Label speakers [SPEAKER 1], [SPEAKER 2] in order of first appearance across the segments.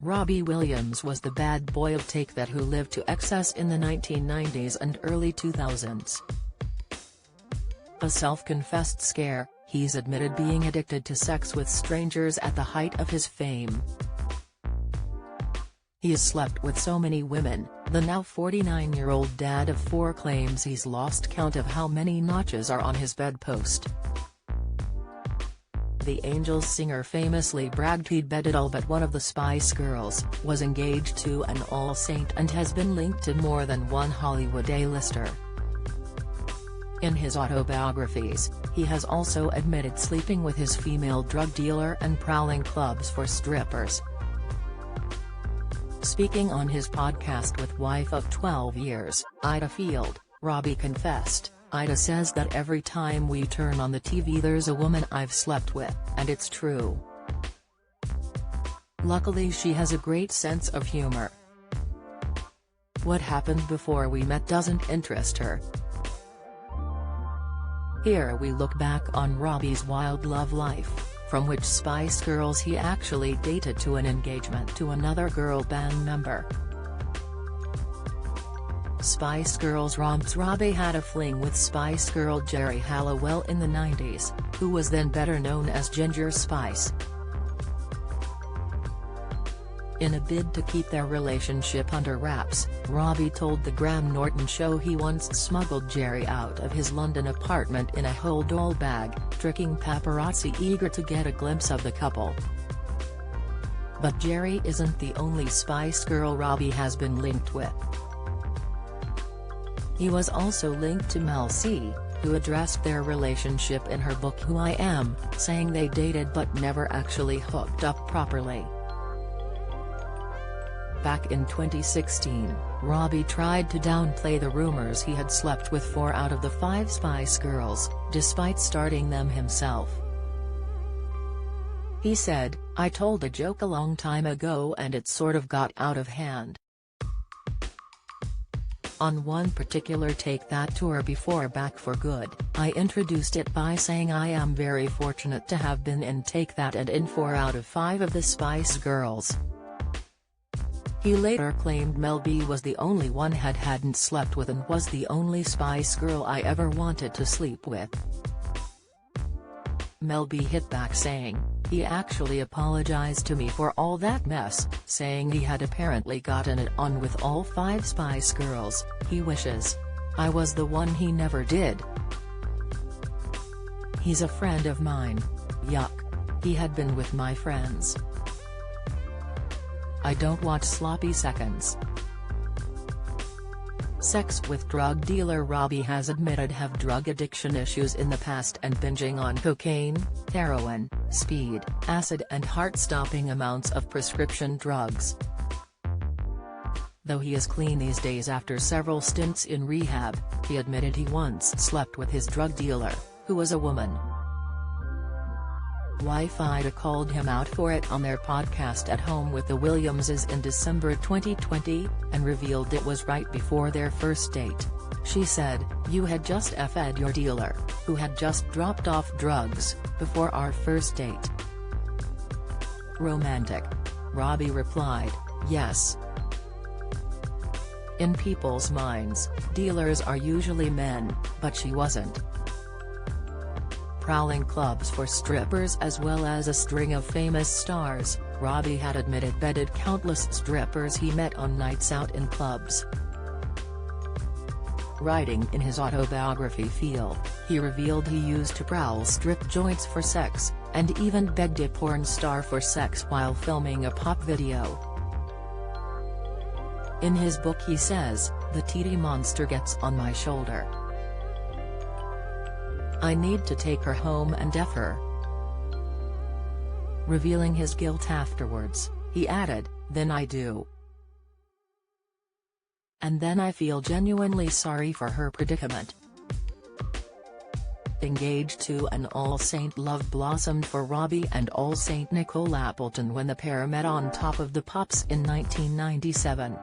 [SPEAKER 1] Robbie Williams was the bad boy of Take That who lived to excess in the 1990s and early 2000s. A self-confessed scare, he's admitted being addicted to sex with strangers at the height of his fame. He has slept with so many women, the now 49-year-old dad of four claims he's lost count of how many notches are on his bedpost. The Angels singer famously bragged he'd bedded all but one of the Spice Girls, was engaged to an All Saint and has been linked to more than one Hollywood A-lister. In his autobiographies, he has also admitted sleeping with his female drug dealer and prowling clubs for strippers. Speaking on his podcast with wife of 12 years, Ida Field, Robbie confessed, "Ida says that every time we turn on the TV there's a woman I've slept with, and it's true. Luckily she has a great sense of humor. What happened before we met doesn't interest her." Here we look back on Robbie's wild love life, from which Spice Girls he actually dated to an engagement to another girl band member. Spice Girls romps. Robbie had a fling with Spice Girl Geri Halliwell in the 90s, who was then better known as Ginger Spice. In a bid to keep their relationship under wraps, Robbie told the Graham Norton show he once smuggled Geri out of his London apartment in a hold-all bag, tricking paparazzi eager to get a glimpse of the couple. But Geri isn't the only Spice Girl Robbie has been linked with. He was also linked to Mel C, who addressed their relationship in her book Who I Am, saying they dated but never actually hooked up properly. Back in 2016, Robbie tried to downplay the rumors he had slept with 4 out of the 5 Spice Girls, despite starting them himself. He said, "I told a joke a long time ago and it sort of got out of hand. On one particular Take That tour before Back for Good, I introduced it by saying I am very fortunate to have been in Take That and in 4 out of 5 of the Spice Girls." He later claimed Mel B was the only one hadn't slept with and was the only Spice Girl I ever wanted to sleep with. Mel B hit back saying, "He actually apologized to me for all that mess, saying he had apparently gotten it on with all 5 Spice Girls, he wishes I was the one he never did. He's a friend of mine. Yuck. He had been with my friends. I don't watch sloppy seconds." Sex with drug dealer Robbie has admitted have drug addiction issues in the past and binging on cocaine, heroin, speed, acid and heart-stopping amounts of prescription drugs. Though he is clean these days after several stints in rehab, he admitted he once slept with his drug dealer, who was a woman. Wife Ida called him out for it on their podcast At Home with the Williamses in December 2020, and revealed it was right before their first date. She said, "You had just f'd your dealer, who had just dropped off drugs, before our first date." Romantic. Robbie replied, "Yes. In people's minds, dealers are usually men, but she wasn't." Prowling clubs for strippers as well as a string of famous stars, Robbie had admitted bedded countless strippers he met on nights out in clubs. Writing in his autobiography Feel, he revealed he used to prowl strip joints for sex, and even begged a porn star for sex while filming a pop video. In his book he says, "The titty monster gets on my shoulder. I need to take her home and F her." Revealing his guilt afterwards, he added, "Then I do. And then I feel genuinely sorry for her predicament." Engaged to an All Saint, love blossomed for Robbie and All Saint Nicole Appleton when the pair met on Top of the Pops in 1997.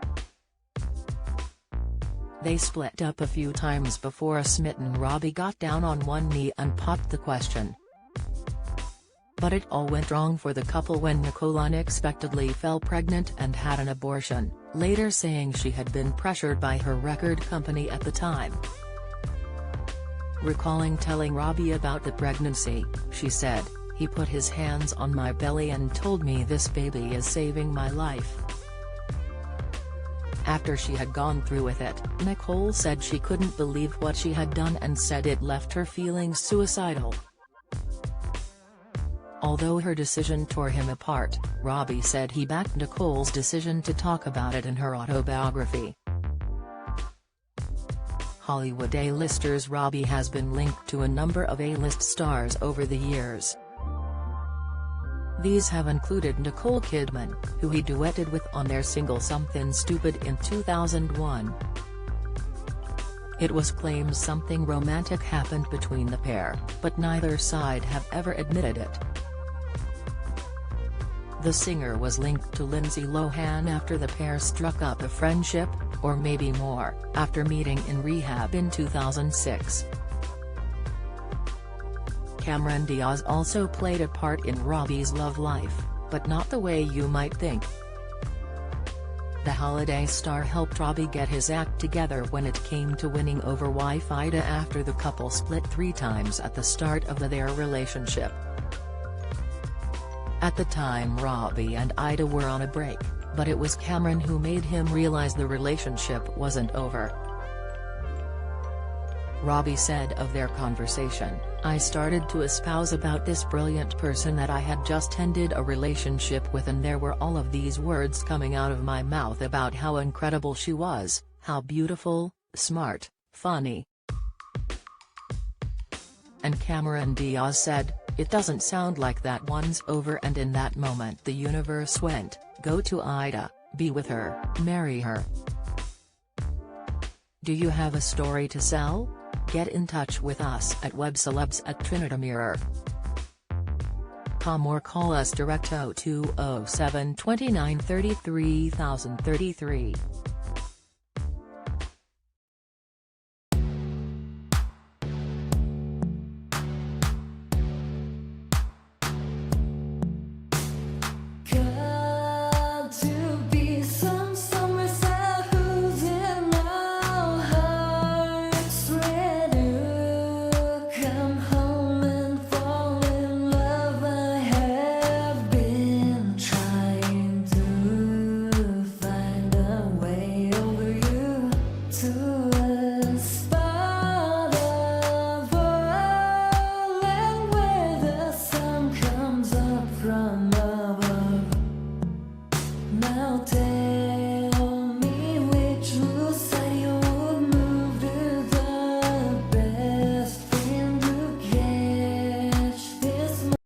[SPEAKER 1] They split up a few times before a smitten Robbie got down on one knee and popped the question. But it all went wrong for the couple when Nicole unexpectedly fell pregnant and had an abortion, later saying she had been pressured by her record company at the time. Recalling telling Robbie about the pregnancy, she said, "He put his hands on my belly and told me this baby is saving my life." After she had gone through with it, Nicole said she couldn't believe what she had done and said it left her feeling suicidal. Although her decision tore him apart, Robbie said he backed Nicole's decision to talk about it in her autobiography. Hollywood A-listers. Robbie has been linked to a number of A-list stars over the years. These have included Nicole Kidman, who he duetted with on their single Something Stupid in 2001. It was claimed something romantic happened between the pair, but neither side have ever admitted it. The singer was linked to Lindsay Lohan after the pair struck up a friendship, or maybe more, after meeting in rehab in 2006. Cameron Diaz also played a part in Robbie's love life, but not the way you might think. The holiday star helped Robbie get his act together when it came to winning over wife Ida after the couple split 3 times at the start of their relationship. At the time Robbie and Ida were on a break, but it was Cameron who made him realize the relationship wasn't over. Robbie said of their conversation, "I started to espouse about this brilliant person that I had just ended a relationship with, and there were all of these words coming out of my mouth about how incredible she was, how beautiful, smart, funny." And Cameron Diaz said, "It doesn't sound like that one's over, and in that moment the universe went, go to Ida, be with her, marry her." Do you have a story to sell? Get in touch with us at webcelebs@trinitymirror.com or call us direct 0207 29 33 033.